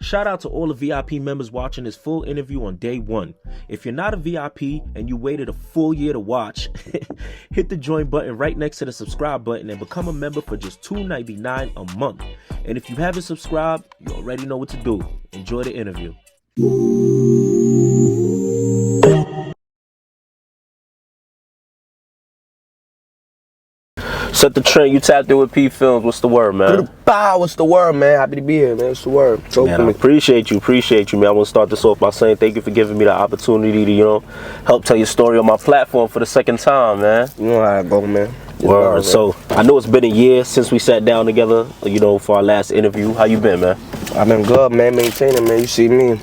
Shout out to all the VIP members watching this full interview on day one. If you're not a VIP and you waited a full year to watch, hit the join button right next to the subscribe button and become a member for just $2.99 a month. And if you haven't subscribed, you already know what to do. Enjoy the interview. Set the trend. You tapped in with PPhilms. What's the word, man? Bow. What's the word, man? Happy to be here, man. What's the word? Man, I appreciate you, man. I want to start this off by saying thank you for giving me the opportunity to, help tell your story on my platform for the second time, man. You know how it go, man. Word. So I know it's been a year since we sat down together, for our last interview. How you been, man? I've been good, man. Maintaining, man. You see me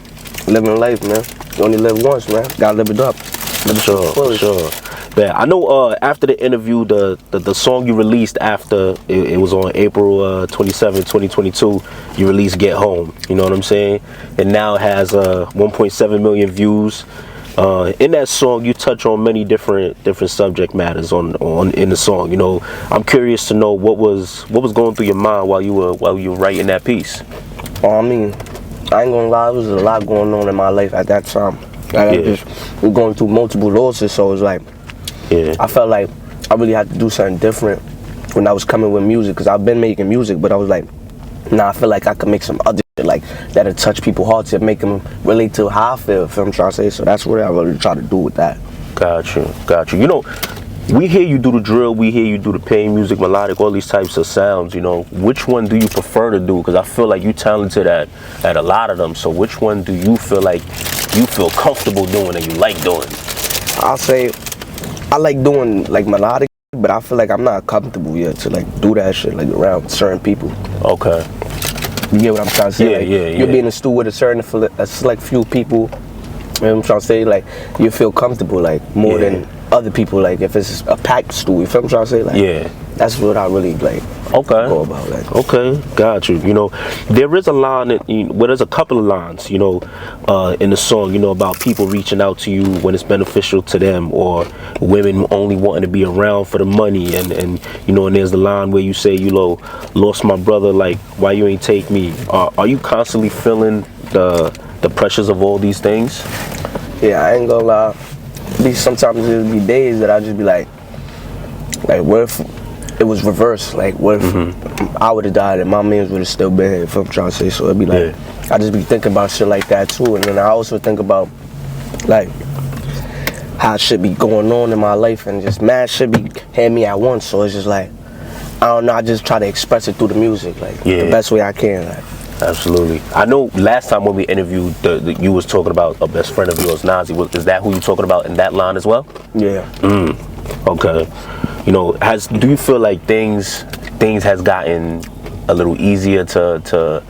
living life, man. You only live once, man. Gotta live it up. Sure. Yeah, I know after the interview, the song you released after, it was on April 27, 2022, you released Get Home, you know what I'm saying? And now it has 1.7 million views. In that song, you touch on many different subject matters in the song. I'm curious to know what was going through your mind while you were writing that piece. I mean, I ain't gonna lie, there was a lot going on in my life at that time. We're going through multiple losses, so it's like, I felt like I really had to do something different when I was coming with music, because I've been making music, but I was like, nah, I feel like I could make some other shit like that'll touch people's hearts and make them relate to how I feel, I'm trying to say. So that's what I really try to do with that. Got you. We hear you do the drill, we hear you do the pain music, melodic, all these types of sounds, Which one do you prefer to do? Because I feel like you're talented at a lot of them. So which one do you feel like you feel comfortable doing and you like doing? I'll say I like doing like melodic, but I feel like I'm not comfortable yet to like do that shit like around certain people. Okay. You get what I'm trying to say? You'll be in the studio with a select few people. You know what I'm trying to say? Like, you feel comfortable like more than other people. Like if it's a packed studio, you feel what I'm trying to say? Like, that's what I really like. Go about. Like, okay, got you. There is a line there's a couple of lines, in the song, about people reaching out to you when it's beneficial to them, or women only wanting to be around for the money, and there's the line where you say, lost my brother, like why you ain't take me? Are you constantly feeling the pressures of all these things? Yeah, I ain't gonna lie. Sometimes there'll be days that I just be like what if it was reversed? Like, what if I would have died and my mans would have still been here, if I'm trying to say. So it'd be like, I just be thinking about shit like that too. And then I also think about like how shit be going on in my life, and just mad shit be hitting me at once. So it's just like, I don't know, I just try to express it through the music, like the best way I can. Like. Absolutely. I know last time when we interviewed, you was talking about a best friend of yours, Nazzy. Is that who you talking about in that line as well? Yeah. Okay. Do you feel like things has gotten a little easier to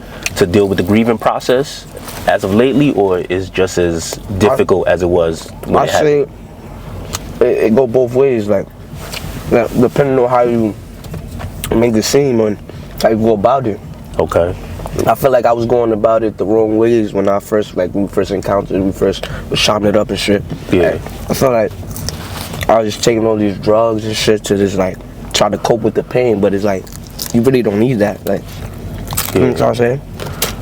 deal with the grieving process as of lately, or is just as difficult as it was when I say it go both ways, like depending on how you make the scene and how you go about it. Okay. I feel like I was going about it the wrong ways when we first encountered, we first was chopping it up and shit. Yeah. Like, I felt like I was just taking all these drugs and shit to just like try to cope with the pain, but it's like you really don't need that. Like, you know what I'm saying?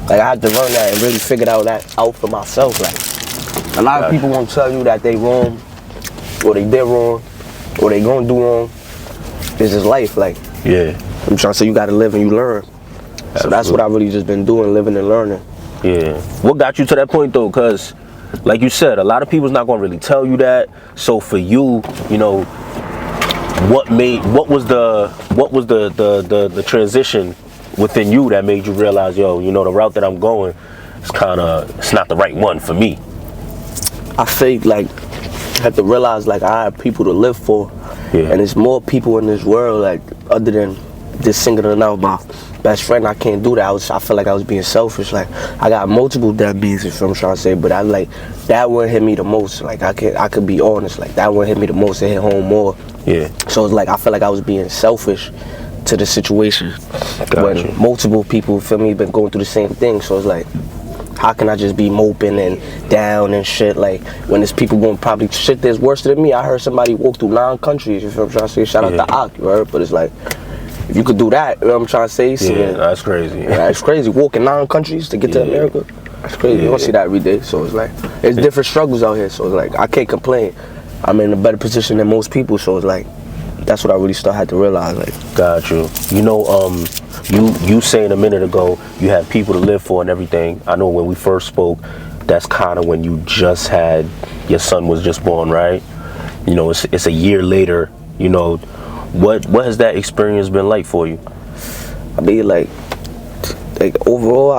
Like, I had to learn that and really figure that out for myself. Like, a lot of people won't tell you that they wrong, or they did wrong, or they gonna do wrong. It's just life. Like, I'm trying to say, you gotta live and you learn. So that's what I really just been doing, living and learning. Yeah. What got you to that point though? Cause like you said, a lot of people's not gonna really tell you that. So for you, what was the transition within you that made you realize, the route that I'm going is it's not the right one for me? I think like I had to realize like I have people to live for, and there's more people in this world like other than just singling out my best friend. I can't do that. I feel like I was being selfish. Like, I got multiple deadbeats, if I'm trying to say, but I like that one hit me the most. Like, I could be honest. Like, that one hit me the most. It hit home more. Yeah. So it's like I feel like I was being selfish to the situation when multiple people, feel me, been going through the same thing. So it's like, how can I just be moping and down and shit? Like, when there's people going probably shit that's worse than me. I heard somebody walk through 9 countries. You feel what I'm trying to say? Shout out to Ak, you heard? But it's like, If you could do that, you know what I'm trying to say? Yeah, that's crazy. Yeah, that's crazy. Walking 9 countries to get to America. That's crazy. You don't see that every day. So it's like, there's different struggles out here. So it's like, I can't complain. I'm in a better position than most people. So it's like, that's what I really had to realize. Like, got you. You know, you saying a minute ago, you have people to live for and everything. I know when we first spoke, that's kind of when you just had, your son was just born, right? You know, it's a year later. You know, what has that experience been like for you? I mean, like overall,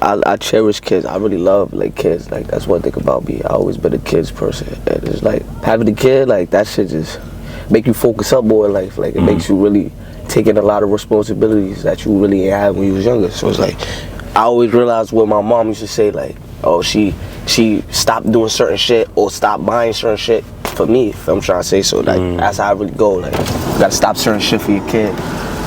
I cherish kids. I really love like kids. Like, that's one thing about me. I always been a kids person. And it's like having a kid, like that shit just make you focus up more in life. Like, it makes you really take in a lot of responsibilities that you really ain't had when you was younger. So it's like, I always realized what my mom used to say, like, oh, she stopped doing certain shit or stopped buying certain shit for me, if I'm trying to say. So like, that's how I really go. Like, you gotta stop certain shit for your kid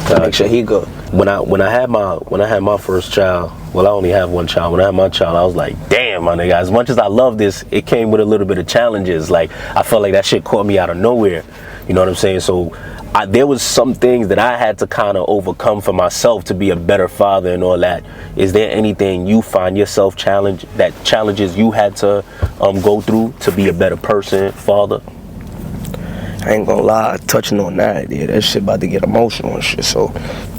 to make sure he good. When I had my first child, well, I only have one child. When I had my child, I was like, damn, my nigga, as much as I love this, it came with a little bit of challenges. Like, I felt like that shit caught me out of nowhere. You know what I'm saying? So there was some things that I had to kind of overcome for myself to be a better father and all that. Is there anything you find yourself challenges you had to go through to be a better person, father? I ain't gonna lie, touching on that, yeah, that shit about to get emotional and shit. So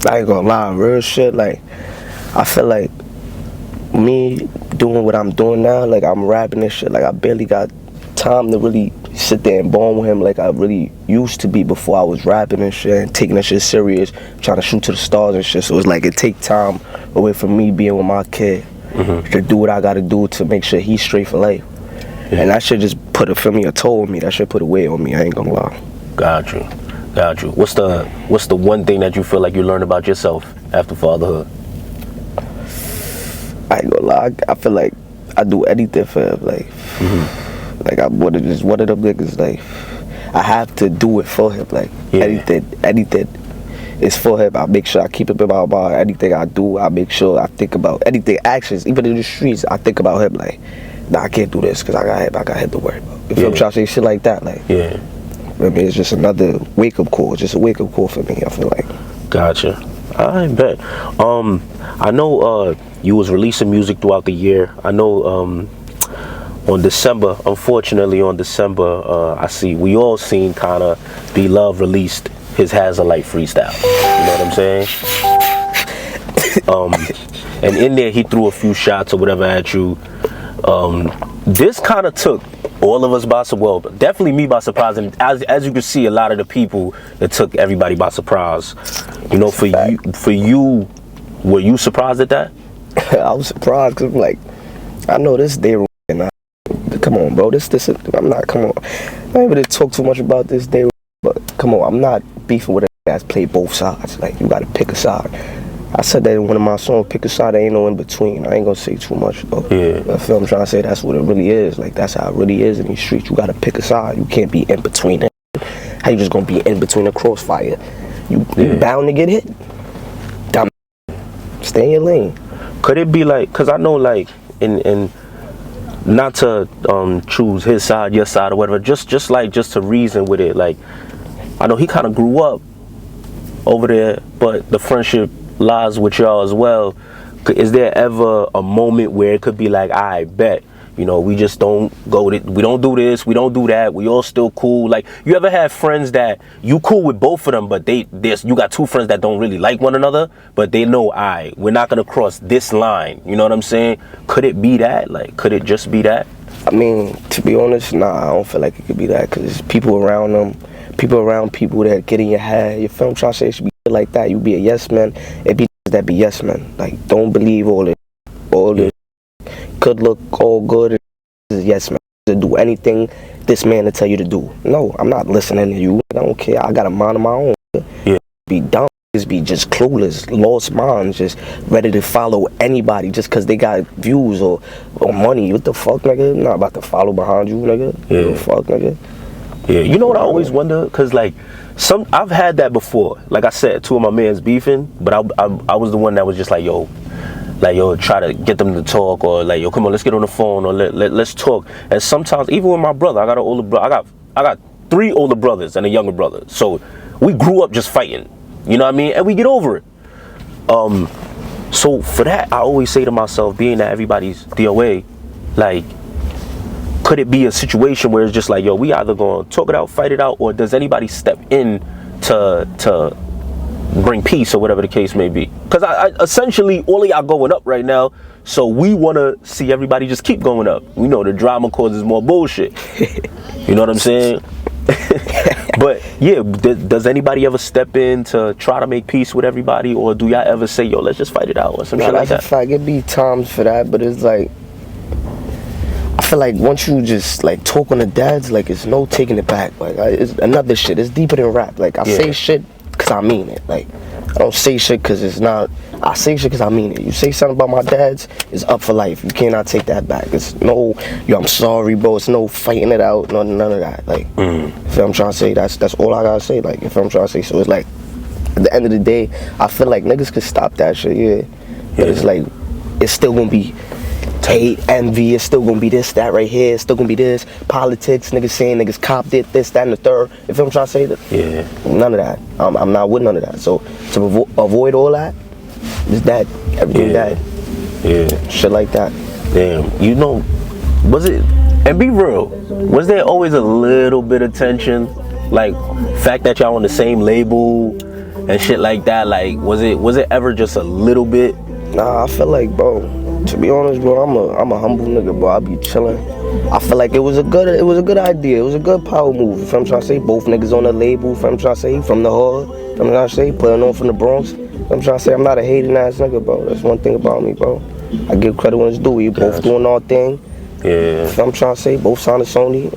I ain't gonna lie, real shit. Like, I feel like me doing what I'm doing now, like I'm rapping and shit, like I barely got time to really sit there and bond with him like I really used to be before I was rapping and shit and taking that shit serious, trying to shoot to the stars and shit. So it's like it take time away from me being with my kid to do what I gotta do to make sure he's straight for life. And that shit just put a toll on me. That shit put a weight on me, I ain't gonna lie. Got you. What's the one thing that you feel like you learned about yourself after fatherhood? I ain't gonna lie, I feel like I do anything for him. Like, like I'm one of them niggas, like, I have to do it for him. Like, anything is for him. I make sure I keep him in my mind. Anything I do, I make sure I think about anything, actions, even in the streets, I think about him. Like, nah, I can't do this because I got him to worry about. If I'm trying to say shit like that, like, I mean, it's just another wake-up call. It's just a wake-up call for me, I feel like. Gotcha. I bet. I know you was releasing music throughout the year. I know on December, unfortunately on December, I see we all seen kind of B Love released his Has a Light freestyle. You know what I'm saying? And in there he threw a few shots or whatever at you. This kind of took all of us by surprise, well, definitely me by surprise, and as you can see, a lot of the people, it took everybody by surprise. You know, for you, were you surprised at that? I was surprised because I'm like, I know this day, and come on, bro, I'm not, come on, I'm not able to talk too much about this day, but come on, I'm not beefing with a guys play both sides. Like, you gotta pick a side. I said that in one of my songs, pick a side, there ain't no in between. I ain't gonna say too much though. I feel I'm trying to say that's what it really is. Like, that's how it really is in these streets. You gotta pick a side. You can't be in between it. How you just gonna be in between the crossfire? You bound to get hit. Dumb. Stay in your lane. Could it be like, cause I know like in not to choose his side, your side or whatever, just to reason with it. Like, I know he kind of grew up over there, but the friendship lies with y'all as well. Is there ever a moment where it could be like, I bet, you know, we just don't we don't do this, we don't do that, we all still cool? Like, you ever had friends that you cool with both of them, but you got two friends that don't really like one another, but they know, we're not gonna cross this line, you know what I'm saying? Could it be that? Like, could it just be that? I mean, to be honest, nah, I don't feel like it could be that, because people around them, people that get in your head, your film trying to say it should be like that, you be a yes man, it be that be yes man. Like, don't believe all this could look all good is yes man, to do anything this man to tell you to do. No, I'm not listening to you. I don't care, I got a mind of my own. Be dumb, be just clueless, lost minds, just ready to follow anybody just because they got views or money. What the fuck, nigga? I'm not about to follow behind you, nigga. What the fuck, nigga? You know what I always wonder? Because like, I've had that before. Like I said, two of my mans beefing, but I was the one that was just like, yo, try to get them to talk, or like, yo, come on, let's get on the phone, or let's talk. And sometimes, even with my brother, I got an older brother. I got 3 older brothers and a younger brother. So we grew up just fighting. You know what I mean? And we get over it. So for that, I always say to myself, being that everybody's DOA, like, could it be a situation where it's just like, yo, we either gonna talk it out, fight it out, or does anybody step in to bring peace or whatever the case may be? Because I essentially, all of y'all going up right now, so we want to see everybody just keep going up. We know the drama causes more bullshit. You know what I'm saying? But yeah, does anybody ever step in to try to make peace with everybody, or do y'all ever say, yo, let's just fight it out or some shit like that? That's a fact. It be times for that, but it's like, I feel like once you just like talk on the dads, like it's no taking it back. Like it's another shit. It's deeper than rap. Like I say shit because I mean it. Like I don't say shit because it's not. I say shit because I mean it. You say something about my dads, it's up for life. You cannot take that back. It's no, yo, I'm sorry, bro. It's no fighting it out. None of that. Like, if I'm trying to say, that's all I gotta say. Like, if I'm trying to say, so it's like, at the end of the day, I feel like niggas could stop that shit. But it's like, it's still gonna be hate, envy. It's still gonna be this, that right here. It's still gonna be this politics. Niggas saying niggas copped it, this, that, and the third. If I'm trying to say that, none of that. I'm not with none of that. So to avoid all that. Is that everything that shit like that? Damn, you know, was it, and be real, was there always a little bit of tension, like fact that y'all on the same label and shit like that? Like was it ever just a little bit? Nah, I feel like, bro, to be honest, bro, I'm a humble nigga, bro. I be chilling. I feel like it was a good idea. It was a good power move. If I'm trying to say, both niggas on the label. If I'm trying to say, from the hood. If I'm trying to say, putting on from the Bronx. I'm trying to say, I'm not a hating ass nigga, bro. That's one thing about me, bro. I give credit when it's due. We both doing our thing. Yeah. If I'm trying to say, both signed to Sony.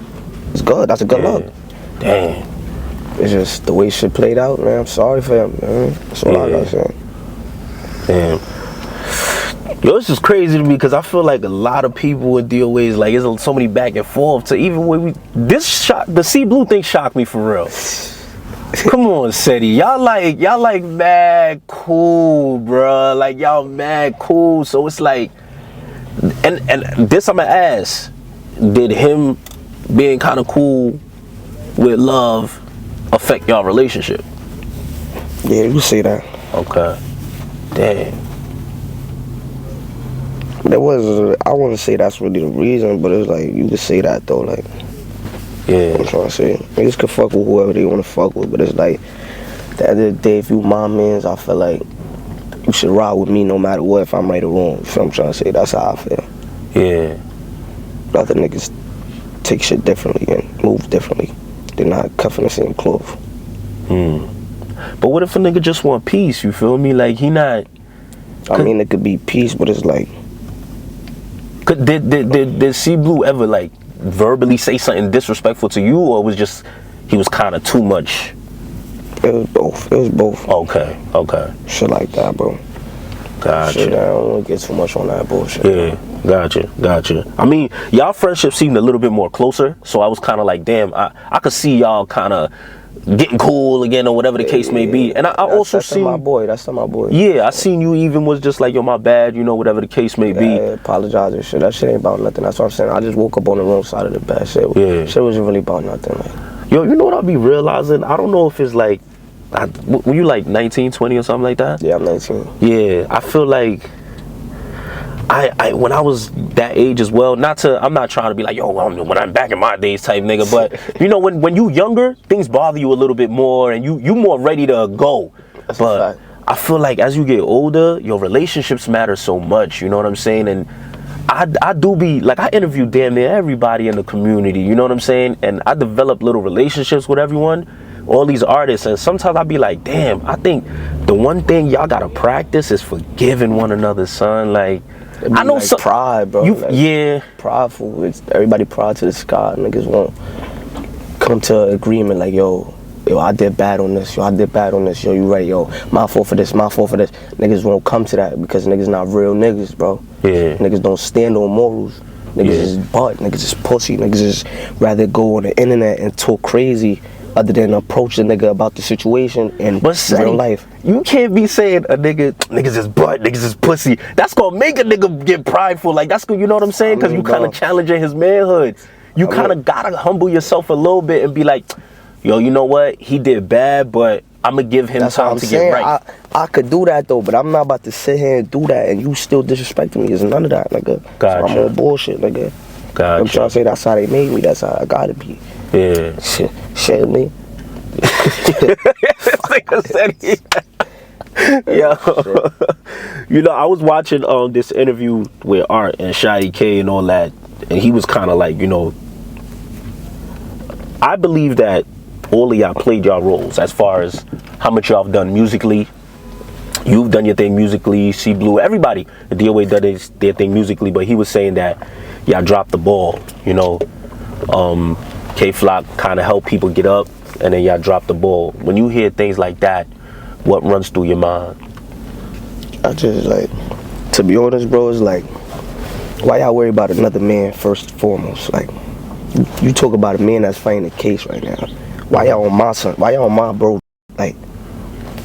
It's good. That's a good look. Damn. It's just the way shit played out, man. I'm sorry for him, man. That's all I gotta say. Damn. Yo, this is crazy to me because I feel like a lot of people with DOAs, like, there's so many back and forth to even when the C Blu thing shocked me for real. Come on, Setty. Y'all like mad cool, bruh. Like y'all mad cool. So it's like, and this I'ma ask, did him being kind of cool with Love affect y'all relationship? Yeah, you say that. Okay. Damn. There was, I wouldn't say that's really the reason, but it's like, you could say that though, like. Yeah. I'm trying to say, niggas can fuck with whoever they want to fuck with, but it's like, at the end of the day, if you my mans, I feel like you should ride with me no matter what, if I'm right or wrong. You feel what I'm trying to say? That's how I feel. Yeah. Other niggas take shit differently and move differently. They're not cuffing the same cloth. But what if a nigga just want peace, you feel me? Like, he not... I mean, it could be peace, but it's like... Did C Blu ever, like, verbally say something disrespectful to you, or was just he was kind of too much? It was both. It was both. Okay. Shit like that, bro. Gotcha. Shit, I don't want to get too much on that bullshit. Yeah, gotcha. I mean, y'all friendship seemed a little bit more closer, so I was kind of like, damn, I could see y'all kind of getting cool again or whatever the case may be. And I also seen my boy. That's my boy. Yeah, I seen you even was just like, yo, my bad, you know, whatever the case may be. Yeah, apologize and shit. That shit ain't about nothing. That's what I'm saying. I just woke up on the wrong side of the bed. Shit wasn't really about nothing. Like. Yo, you know what I'll be realizing? I don't know if it's like, were you like 19, 20 or something like that? Yeah, I'm 19. Yeah, I feel like I when I was that age as well, I'm not trying to be like, yo, when I'm back in my days type nigga, but you know, when you younger, things bother you a little bit more and you more ready to go. That's but a fact. I feel like as you get older, your relationships matter so much, you know what I'm saying? And I do be like, I interview damn near everybody in the community, you know what I'm saying? And I develop little relationships with everyone, all these artists, and sometimes I be like, damn, I think the one thing y'all gotta practice is forgiving one another, son. Like, I know, like pride, bro. Yeah, prideful. It's everybody pride to the sky. Niggas won't come to an agreement like, yo, I did bad on this. Yo, I did bad on this. Yo, you right. Yo, my fault for this. My fault for this. Niggas won't come to that because niggas not real niggas, bro. Yeah. Niggas don't stand on morals. Niggas is butt. Niggas is pussy. Niggas is rather go on the internet and talk crazy other than approach the nigga about the situation in real life. You can't be saying a niggas is butt, niggas is pussy. That's gonna make a nigga get prideful. Like, that's gonna, you know what I'm saying? Because you kind of challenging his manhood. You kind of gotta humble yourself a little bit and be like, yo, you know what? He did bad, but I'm gonna give him That's what time I'm to saying. get right. I could do that though, but I'm not about to sit here and do that and you still disrespecting me. It's none of that, nigga. Gotcha. So I'm on bullshit, nigga. Gotcha. I'm trying to say that's how they made me. That's how I gotta be. Yeah. Shit me. Yeah. You know, I was watching this interview with Art and Sha EK and all that, and he was kind of like, you know, I believe that all of y'all played y'all roles as far as how much y'all have done musically. You've done your thing musically, C Blu, everybody, the DOA does their thing musically, but he was saying that y'all dropped the ball, you know. K-Flock kind of helped people get up, and then y'all dropped the ball. When you hear things like that, what runs through your mind? I just like, to be honest, bro, it's like, why y'all worry about another man first and foremost? Like, you talk about a man that's fighting the case right now. Why y'all on my son? Why y'all on my bro? Like,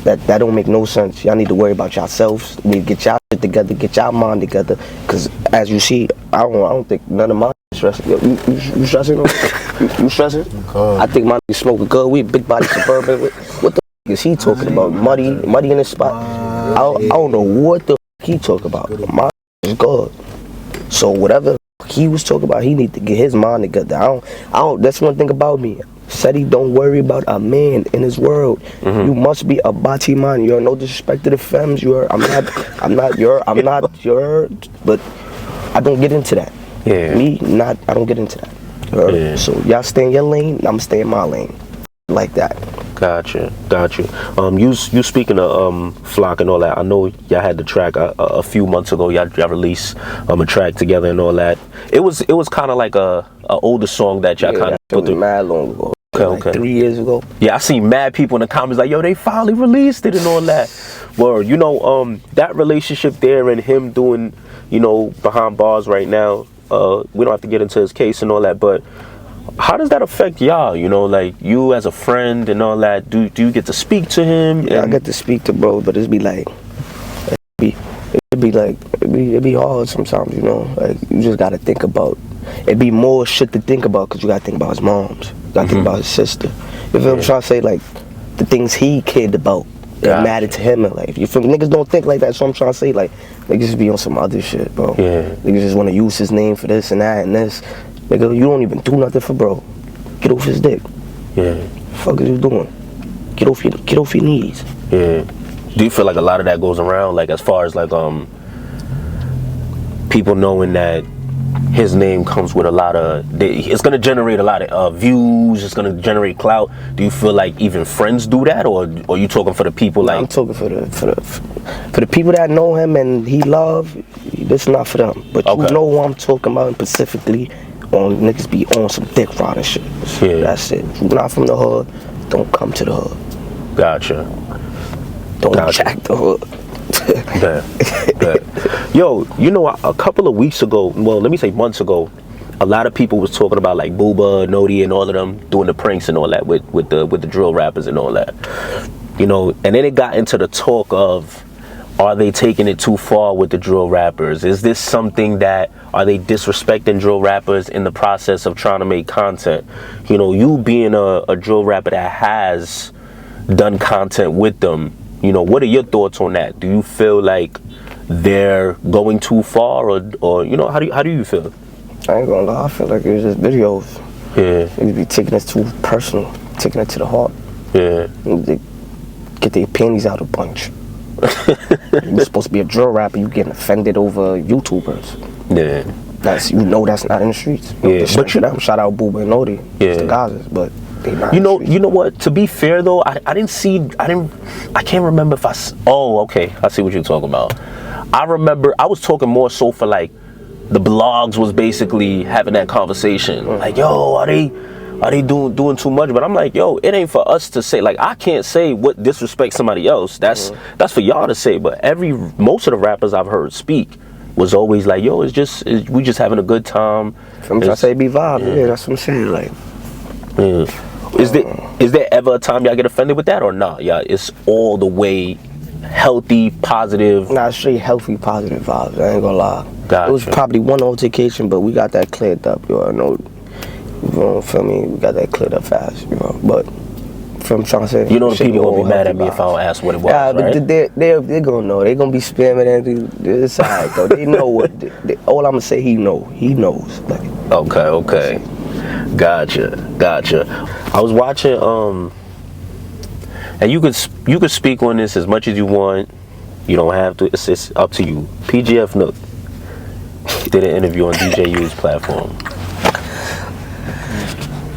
that don't make no sense. Y'all need to worry about yourselves. You need to get y'all shit together, get y'all mind together. Cause as you see, I don't think none of my stressing. Yo, you stressing? You stressing? I think my nigga smoking good. We big body Suburban. What the f is he talking about? Muddy in the spot. I don't know what the f he talking about. My is good. So whatever he was talking about, he need to get his mind together. I don't. That's one thing about me. Setty don't worry about a man in his world. You must be a bati man. You're no disrespect to the femmes. I'm not your, but I don't get into that. Yeah. I don't get into that. Yeah. So y'all stay in your lane, I'm stay in my lane. Like that. Gotcha. You speaking of Flock and all that, I know y'all had the track a few months ago. Y'all released a track together and all that. It was kind of like a older song that y'all kind of put through. Mad long ago. Okay. Like 3 years ago. Yeah, I seen mad people in the comments like, yo, they finally released it and all that. Well, you know, that relationship there and him doing, you know, behind bars right now. We don't have to get into his case and all that, but how does that affect y'all? You know, like you as a friend and all that. Do you get to speak to him? Yeah, I get to speak to bro, but it'd be hard sometimes. You know, like you just gotta think about. It'd be more shit to think about because you gotta think about his moms. You gotta think about his sister. You feel what I'm trying to say? Like the things he cared about that mattered to him in life. You feel me? Niggas don't think like that, so I'm trying to say like niggas just be on some other shit, bro. Yeah. Niggas just want to use his name for this and that and this. Nigga, you don't even do nothing for bro. Get off his dick. Yeah. Fuck is you doing? Get off your knees. Yeah. Do you feel like a lot of that goes around, like as far as like people knowing that his name comes with a lot of, it's gonna generate a lot of views, it's gonna generate clout. Do you feel like even friends do that, or are you talking for the people like? I'm talking for the people that know him and he love. This not for them, but you know who I'm talking about specifically. On niggas be on some dick riding shit. Yeah. That's it. If you're not from the hood, don't come to the hood. Gotcha. Don't jack the hood. Yo, you know, a couple of weeks ago, well, let me say months ago, a lot of people was talking about like Buba, Nodi, and all of them doing the pranks and all that with the drill rappers and all that. You know, and then it got into the talk of, are they taking it too far with the drill rappers? Is this something that, are they disrespecting drill rappers in the process of trying to make content? You know, you being a drill rapper that has done content with them, you know, what are your thoughts on that? Do you feel like they're going too far, or you know, how do you feel? I ain't gonna lie, I feel like it was just videos. Yeah. They be taking it too personal, taking it to the heart. Yeah. They get their panties out a bunch. You're supposed to be a drill rapper, you getting offended over YouTubers. Yeah. That's, you know, that's not in the streets. Yeah. But you know, shout out Buba and Nodi. Yeah. It's the Gazas, but they not. You know what? To be fair though, I can't remember if okay, I see what you're talking about. I remember I was talking more so for like the blogs was basically having that conversation. Like, yo, are they doing too much? But I'm like, yo, it ain't for us to say. Like, I can't say what disrespects somebody else. That's for y'all to say. But most of the rappers I've heard speak was always like, yo, we just having a good time. I say be vibe. Yeah, that's what I'm saying. Like, is there ever a time y'all get offended with that, or not? Yeah, it's all the way healthy, positive. Nah, straight healthy, positive vibes. I ain't gonna lie. Gotcha. It was probably one altercation, but we got that cleared up. You know, you feel me? We got that cleared up fast. You know, but I'm trying to say. You know the people gonna be mad at me if I don't ask what it was, yeah, right? but they're gonna know. They're gonna be spamming and it's alright though. They know what. All I'm gonna say, he knows. Like, okay. Gotcha. I was watching, and you could speak on this as much as you want. You don't have to. It's up to you. PGF Nuk did an interview on DJ U's platform.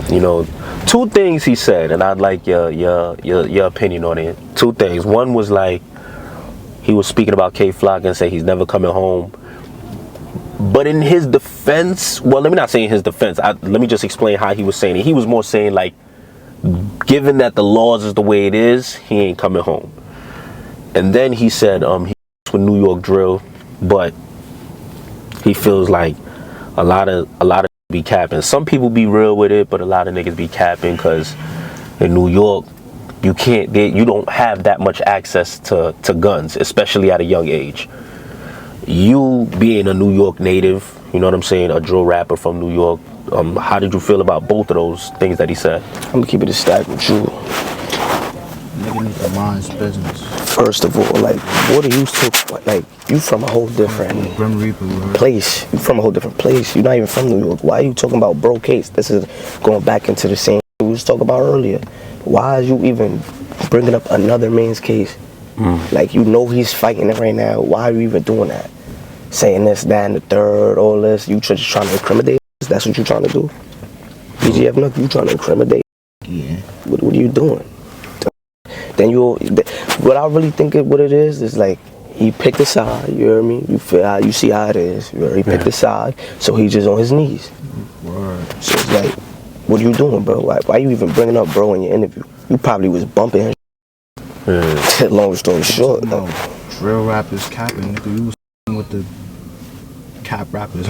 You know, two things he said, and I'd like your opinion on it. Two things. One was like he was speaking about K Flock and say he's never coming home. But in his defense, well, let me not say in his defense. Let me just explain how he was saying it. He was more saying like, given that the laws is the way it is, he ain't coming home. And then he said he with New York drill, but he feels like a lot of be capping. Some people be real with it, but a lot of niggas be capping because in New York you don't have that much access to guns, especially at a young age. You being a New York native, you know what I'm saying, a drill rapper from New York, how did you feel about both of those things that he said? I'm gonna keep it a stack with you. Nigga need to mind his business. First of all, like, what are you talking about? Like, you from a whole different Grim Reaper, place. You from a whole different place. You're not even from New York. Why are you talking about bro case? This is going back into the same we was talking about earlier. Why are you even bringing up another man's case? Like, you know he's fighting it right now. Why are you even doing that? Saying this, that, and the third, all this. You just trying to incriminate us? That's what you trying to do? PGF Nuk, you trying to incriminate? Yeah. What are you doing? Then what I really think what it is like he picked a side, you hear me? You feel how you see how it is. You heard? He picked a side, so he's just on his knees. Word. So it's like, what are you doing, bro? Why you even bringing up bro in your interview? You probably was bumping him. Long story short. No, drill rappers capping, nigga. You was with the cap rappers.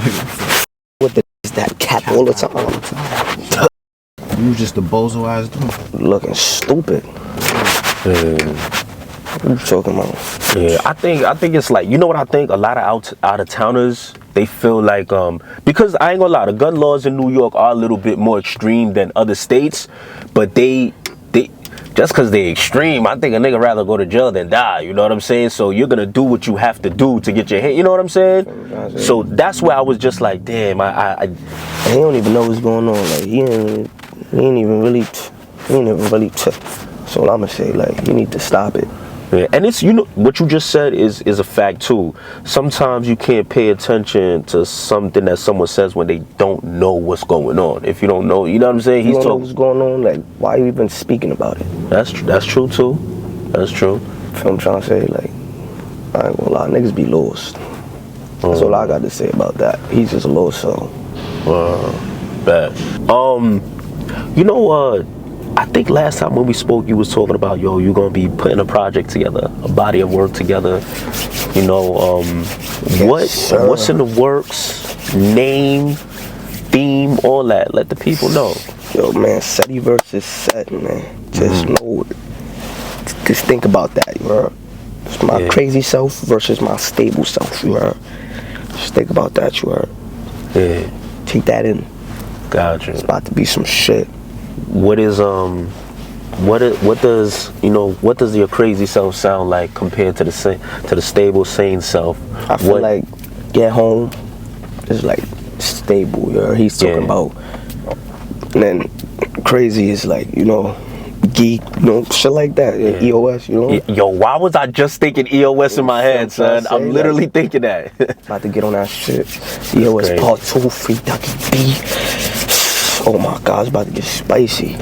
What the is that cap all the time? You was just the bozo ass dude. Looking stupid. What you talking about? Yeah, I think it's like, you know what I think? A lot of out of towners, they feel like because I ain't gonna lie, the gun laws in New York are a little bit more extreme than other states, but they just because they extreme, I think a nigga rather go to jail than die, you know what I'm saying? So you're gonna do what you have to do to get your hit, you know what I'm saying? So that's where I was just like, damn, I he don't even know what's going on. Like, he ain't even really so I'm gonna say, like, you need to stop it. Yeah, and it's, you know, what you just said is a fact too. Sometimes you can't pay attention to something that someone says when they don't know what's going on. If you don't know, you know what I'm saying? You don't know what's going on, like, why are you even speaking about it? That's true too. That's true. That's what I'm trying to say. Like, I ain't gonna lie, niggas be lost. That's all I got to say about that. He's just lost, so. Bad. You know, I think last time when we spoke, you was talking about, yo, you're gonna be putting a project together, a body of work together. You know, what's in the works? Name, theme, all that. Let the people know. Yo, man, Setty Vs Set, man. Just know, just think about that, you heard? It's my crazy self versus my stable self, you heard? Just think about that, you heard? Yeah. Take that in. Gotcha. It's about to be some shit. What does your crazy self sound like compared to the stable, sane self? I feel like Get Home is like stable, you heard? He's talking about, and then crazy is like, you know, geek, you know, shit like that. EOS, you know. Yo, why was I just thinking EOS in my head, son? I'm literally thinking that. About to get on that shit. EOS Part 2, Free Ducky B. Oh my God, it's about to get spicy.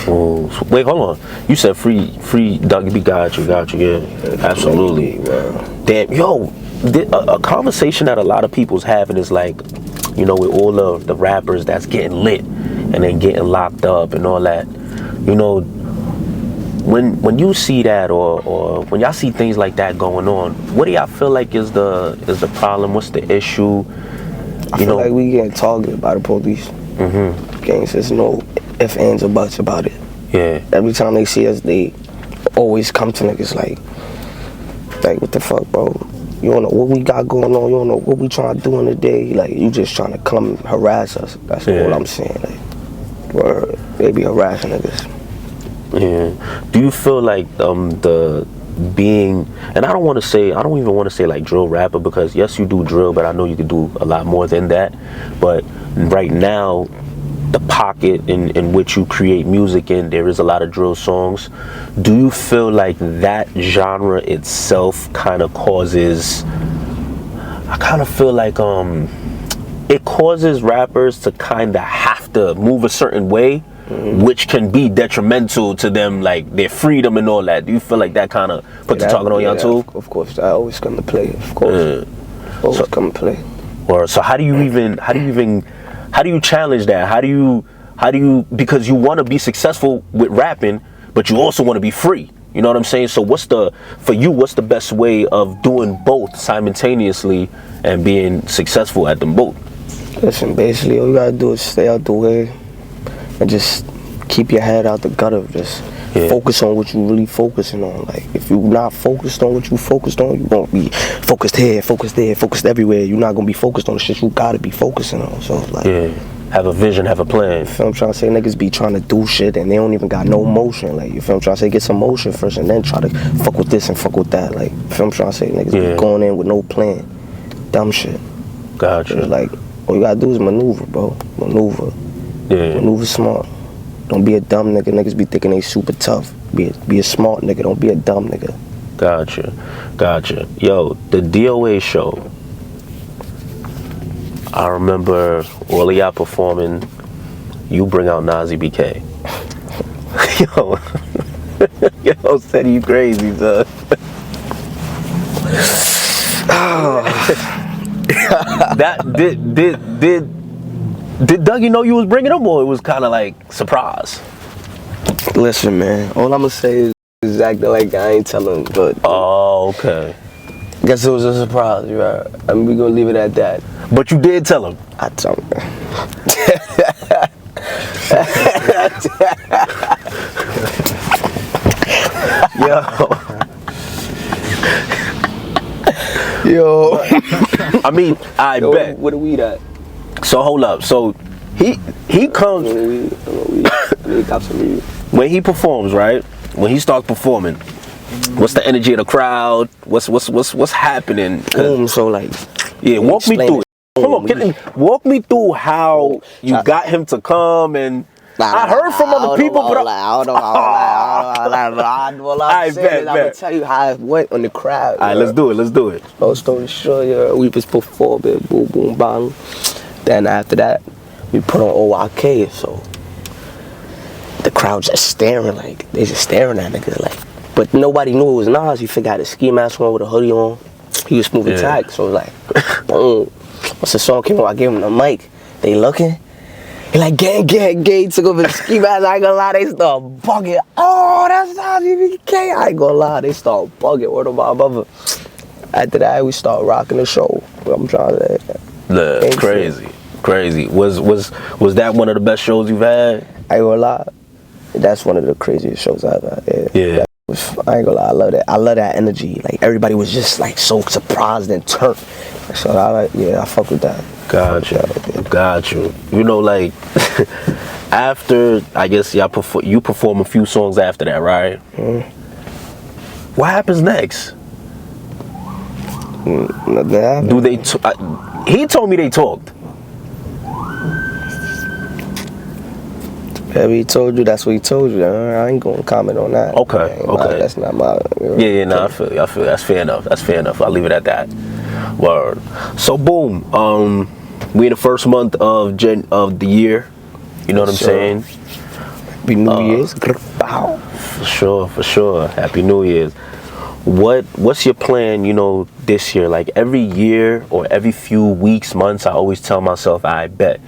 Oh, wait, hold on. You said free Ducky B. Got you, yeah. Absolutely. Damn, yo, a conversation that a lot of people's having is like, you know, with all of the rappers that's getting lit and then getting locked up and all that. You know, when you see that or when y'all see things like that going on, what do y'all feel like is the problem? What's the issue? I feel like we getting targeted by the police. Gangs, there's no ifs, ands, or buts about it. Yeah. Every time they see us, they always come to niggas like what the fuck, bro? You don't know what we got going on. You don't know what we trying to do in the day. Like, you just trying to come harass us. That's all I'm saying. Like, word, they be harassing niggas. Yeah. Do you feel like the being, and I don't even want to say like drill rapper, because yes, you do drill, but I know you could do a lot more than that. But right now, the pocket in which you create music in, there is a lot of drill songs. Do you feel like that genre itself kind of causes, I kind of feel like it causes rappers to kind of have to move a certain way, which can be detrimental to them, like their freedom and all that? Do you feel like that kind of put the target on y'all too? Of course, that always come to play. Of course, always come to play. Or so how do you challenge that? How do you, because you want to be successful with rapping, but you also want to be free. You know what I'm saying? So what's the best way of doing both simultaneously and being successful at them both? Listen, basically all you gotta do is stay out the way and just keep your head out the gutter. Just focus on what you really focusing on. Like, if you're not focused on what you focused on, you won't be focused here, focused there, focused everywhere. You're not gonna be focused on the shit you gotta be focusing on. So like, have a vision, have a plan. You feel I'm trying to say? Niggas be trying to do shit and they don't even got no motion. Like, you feel I'm trying to say? Get some motion first and then try to fuck with this and fuck with that. Like, you feel I'm trying to say? Niggas be going in with no plan. Dumb shit. Gotcha. Like, all you gotta do is maneuver, bro. Maneuver. Maneuver smart. Don't be a dumb nigga. Niggas be thinking they super tough. Be a smart nigga. Don't be a dumb nigga. Gotcha. Yo, the DOA show. I remember all of y'all performing. You bring out Nas EBK. Yo, Setty, you crazy, son. That did Dougie know you was bringing him, or it was kind of like surprise? Listen, man. All I'm gonna say is acting like I ain't telling, but okay. Guess it was a surprise, right? I mean, we gonna leave it at that. But you did tell him. I told him. Yo. I mean, I bet. Where the weed at? So hold up. So he comes when he performs, right? When he starts performing, what's the energy of the crowd? What's happening? So like, walk me through it. Hold on, walk me through how you got him to come. And I heard from other people, but I bet. I'm gonna tell you how it went on the crowd. All right, let's do it. Long story short, we was performing, boom, boom, bang. Then after that, we put on OYK, so the crowd just staring, like, they just staring at niggas, like. But nobody knew it was Nas. He figured out a ski mask on with a hoodie on. He was smooth attack, so it was like, boom. Once the song came on, I gave him the mic. They looking. He like, gang. Took over the ski mask. I ain't gonna lie, they start bugging. Oh, that's Nas EBK. I ain't gonna lie, they start bugging. Word of my mother. After that, we start rocking the show. I'm trying to say. Crazy. Was that one of the best shows you've had? I ain't gonna lie. That's one of the craziest shows I've had. Yeah. I ain't gonna lie, I love that. I love that energy. Like, everybody was just like so surprised and turned. So I fuck with that. Got you. You know, like after, I guess you perform a few songs after that, right? What happens next? Do they? He told me they talked. Whatever he told you, that's what he told you. I ain't gonna comment on that. Okay. That's not my. I feel you. That's fair enough. I'll leave it at that. Word. So boom. We in the first month of the year. You know what I'm saying? Happy New Year's. For sure. Happy New Year's. What's your plan, this year? Like every year or every few weeks, months, I always tell myself, I bet,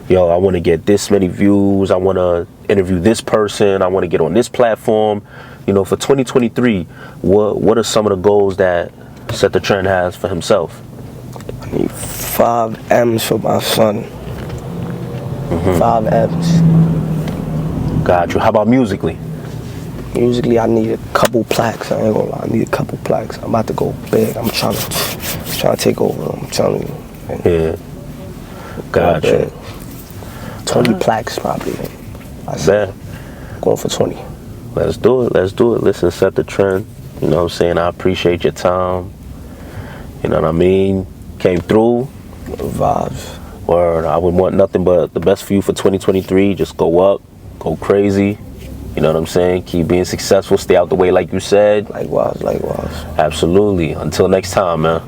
I want to get this many views. I want to interview this person. I want to get on this platform. For 2023, what are some of the goals that Set the Trend has for himself? I need 5 M's for my son. 5 M's. Got you. How about musically? Musically, I need a couple plaques. I ain't gonna lie. I need a couple plaques. I'm about to go big. I'm trying to take over. I'm telling you. Yeah. Got you. 20 plaques probably. I bet. Going for 20. Let's do it. Let's do it. Listen, set the trend. You know what I'm saying? I appreciate your time. You know what I mean? Came through. Vibes. Word. I would want nothing but the best for you for 2023. Just go up, go crazy. You know what I'm saying? Keep being successful. Stay out the way like you said. Likewise, likewise. Absolutely. Until next time, man.